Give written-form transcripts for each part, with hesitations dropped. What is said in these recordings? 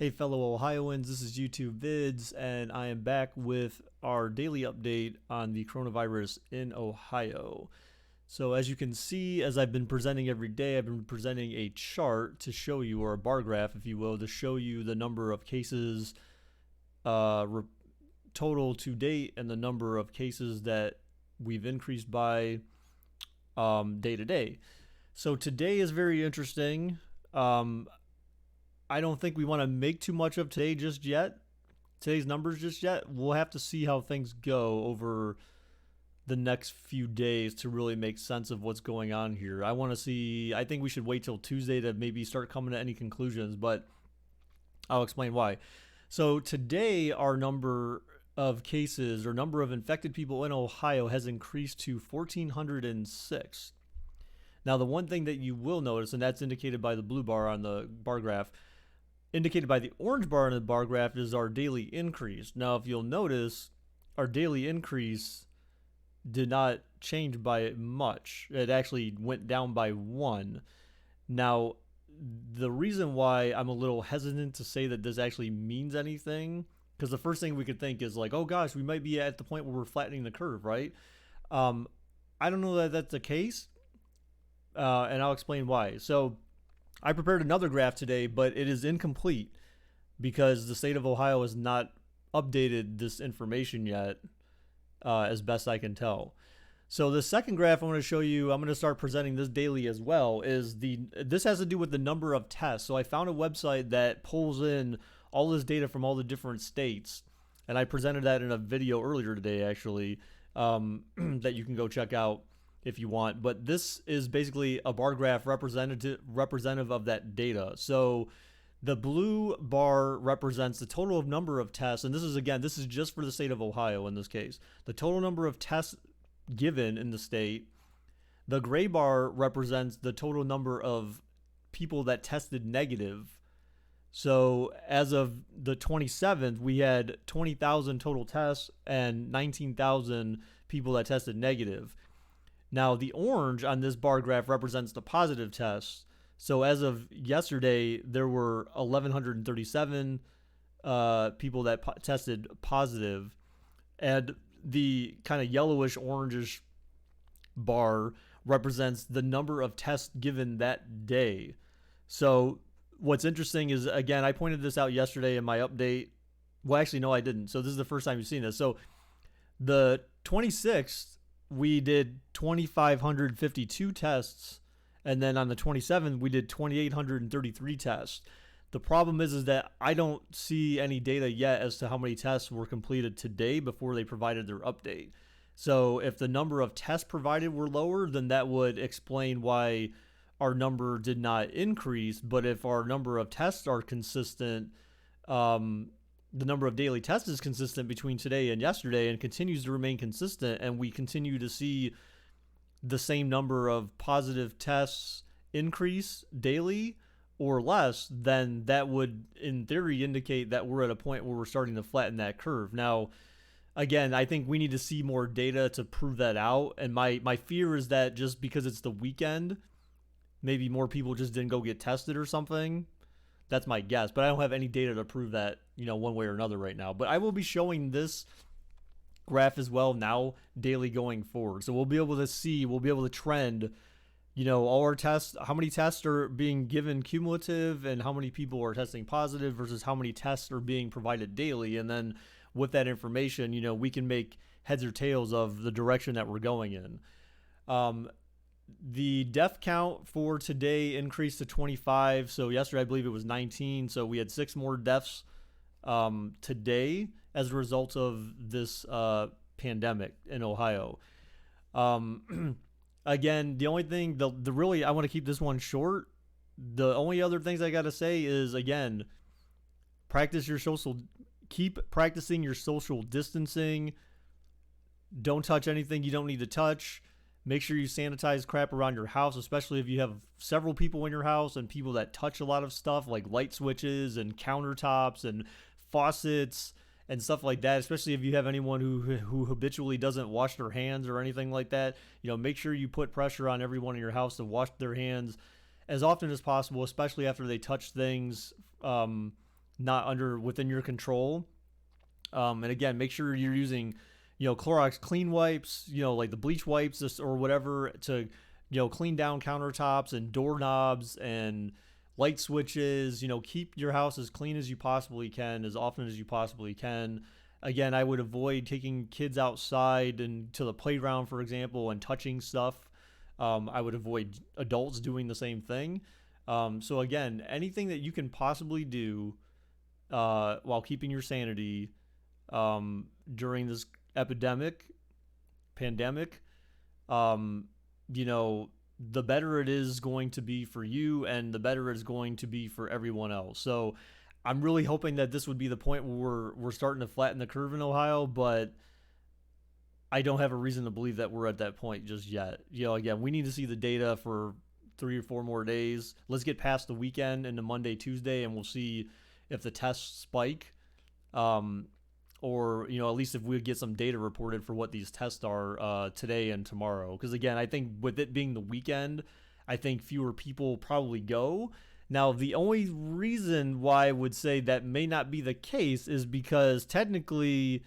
Hey fellow Ohioans, this is YouTube Vids, and I am back with our daily update on the coronavirus in Ohio. So as you can see, as I've been presenting every day, I've been presenting a chart to show you, or a bar graph, if you will, to show you the number of cases total to date and the number of cases that we've increased by day to day. So today is very interesting. I don't think we want to make too much of today's numbers just yet. We'll have to see how things go over the next few days to really make sense of what's going on here. I think we should wait till Tuesday to maybe start coming to any conclusions, but I'll explain why. So today, our number of cases or number of infected people in Ohio has increased to 1,406. Now, the one thing that you will notice, and that's indicated by the blue bar on the bar graph, indicated by the orange bar on the bar graph is our daily increase. Now, if you'll notice, our daily increase did not change by much. It actually went down by 1. Now, the reason why I'm a little hesitant to say that this actually means anything, because the first thing we could think is like, oh gosh, we might be at the point where we're flattening the curve, right? I don't know that that's the case, and I'll explain why. So I prepared another graph today, but it is incomplete because the state of Ohio has not updated this information yet, as best I can tell. So the second graph I want to show you, I'm going to start presenting this daily as well, this has to do with the number of tests. So I found a website that pulls in all this data from all the different states, and I presented that in a video earlier today, actually, that you can go check out if you want. But this is basically a bar graph representative of that data. So the blue bar represents the total number of tests, and this is just for the state of Ohio in this case. The total number of tests given in the state. The gray bar represents the total number of people that tested negative. So as of the 27th, we had 20,000 total tests and 19,000 people that tested negative. Now, the orange on this bar graph represents the positive tests. So as of yesterday, there were 1,137 people that tested positive. And the kind of yellowish orangish bar represents the number of tests given that day. So what's interesting is, again, I pointed this out yesterday in my update. Well, actually, no, I didn't. So this is the first time you've seen this. So the 26th, we did 2,552 tests, and then on the 27th, we did 2,833 tests. The problem is that I don't see any data yet as to how many tests were completed today before they provided their update. So if the number of tests provided were lower, then that would explain why our number did not increase. But if our number of tests are consistent, the number of daily tests is consistent between today and yesterday and continues to remain consistent, and we continue to see the same number of positive tests increase daily or less, then that would, in theory, indicate that we're at a point where we're starting to flatten that curve. Now, again, I think we need to see more data to prove that out, and my fear is that just because it's the weekend, maybe more people just didn't go get tested or something. That's my guess, but I don't have any data to prove that, one way or another right now. But I will be showing this graph as well now daily going forward. So we'll be able to trend, all our tests, how many tests are being given cumulative and how many people are testing positive versus how many tests are being provided daily. And then with that information, we can make heads or tails of the direction that we're going in. The death count for today increased to 25. So yesterday, I believe it was 19. So we had 6 more deaths today as a result of this pandemic in Ohio. Again, the only thing, I want to keep this one short. The only other things I got to say is, again, keep practicing your social distancing. Don't touch anything you don't need to touch. Make sure you sanitize crap around your house, especially if you have several people in your house and people that touch a lot of stuff like light switches and countertops and faucets and stuff like that, especially if you have anyone who habitually doesn't wash their hands or anything like that. Make sure you put pressure on everyone in your house to wash their hands as often as possible, especially after they touch things not under within your control. And again, make sure you're using, Clorox clean wipes, like the bleach wipes or whatever to, clean down countertops and doorknobs and light switches. Keep your house as clean as you possibly can, as often as you possibly can. Again, I would avoid taking kids outside and to the playground, for example, and touching stuff. I would avoid adults doing the same thing. So again, anything that you can possibly do while keeping your sanity during this pandemic, um, the better it is going to be for you and the better it's going to be for everyone else. So I'm really hoping that this would be the point where we're starting to flatten the curve in Ohio, but I don't have a reason to believe that we're at that point just yet. Again, we need to see the data for 3 or 4 more days. Let's get past the weekend into Monday, Tuesday, and we'll see if the tests spike. Or at least if we get some data reported for what these tests are today and tomorrow. Because again, I think with it being the weekend, I think fewer people probably go. Now, the only reason why I would say that may not be the case is because technically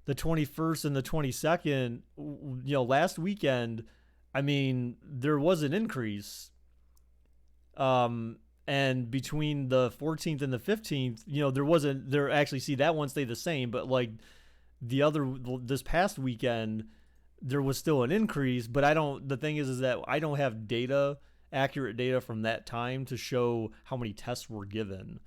the 21st and the 22nd, last weekend, I mean, there was an increase. And between the 14th and the 15th, there actually, see, that one stayed the same, but like this past weekend, there was still an increase, but the thing is that I don't have accurate data from that time to show how many tests were given.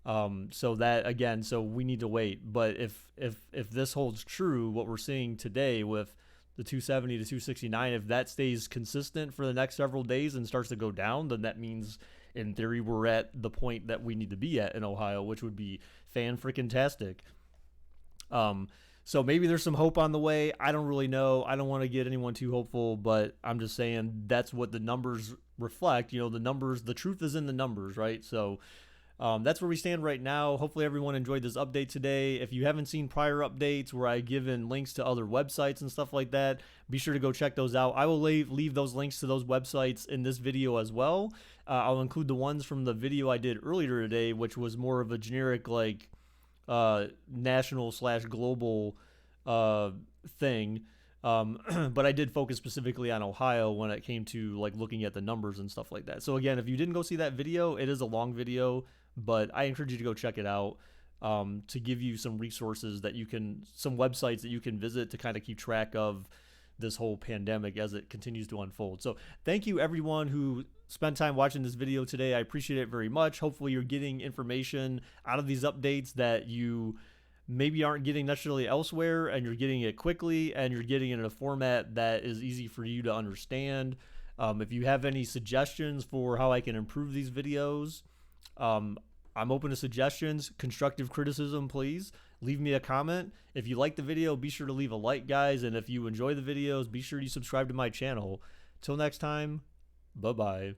So we need to wait. But if this holds true, what we're seeing today with the 270 to 269, if that stays consistent for the next several days and starts to go down, then that means in theory we're at the point that we need to be at in Ohio, which would be fan-freaking-tastic. So maybe there's some hope on the way. I don't really know. I don't want to get anyone too hopeful, but I'm just saying that's what the numbers reflect. The truth is in the numbers, right? So that's where we stand right now. Hopefully everyone enjoyed this update today. If you haven't seen prior updates where I've given links to other websites and stuff like that, be sure to go check those out. I will leave those links to those websites in this video as well. I'll include the ones from the video I did earlier today, which was more of a generic national/global thing. But I did focus specifically on Ohio when it came to looking at the numbers and stuff like that. So again, if you didn't go see that video, it is a long video, but I encourage you to go check it out to give you some resources some websites that you can visit to kind of keep track of this whole pandemic as it continues to unfold. So thank you everyone who spent time watching this video today. I appreciate it very much. Hopefully you're getting information out of these updates that you maybe aren't getting necessarily elsewhere, and you're getting it quickly, and you're getting it in a format that is easy for you to understand. If you have any suggestions for how I can improve these videos, I'm open to suggestions. Constructive criticism, please. Leave me a comment. If you like the video, be sure to leave a like, guys. And if you enjoy the videos, be sure you subscribe to my channel. Till next time, bye-bye.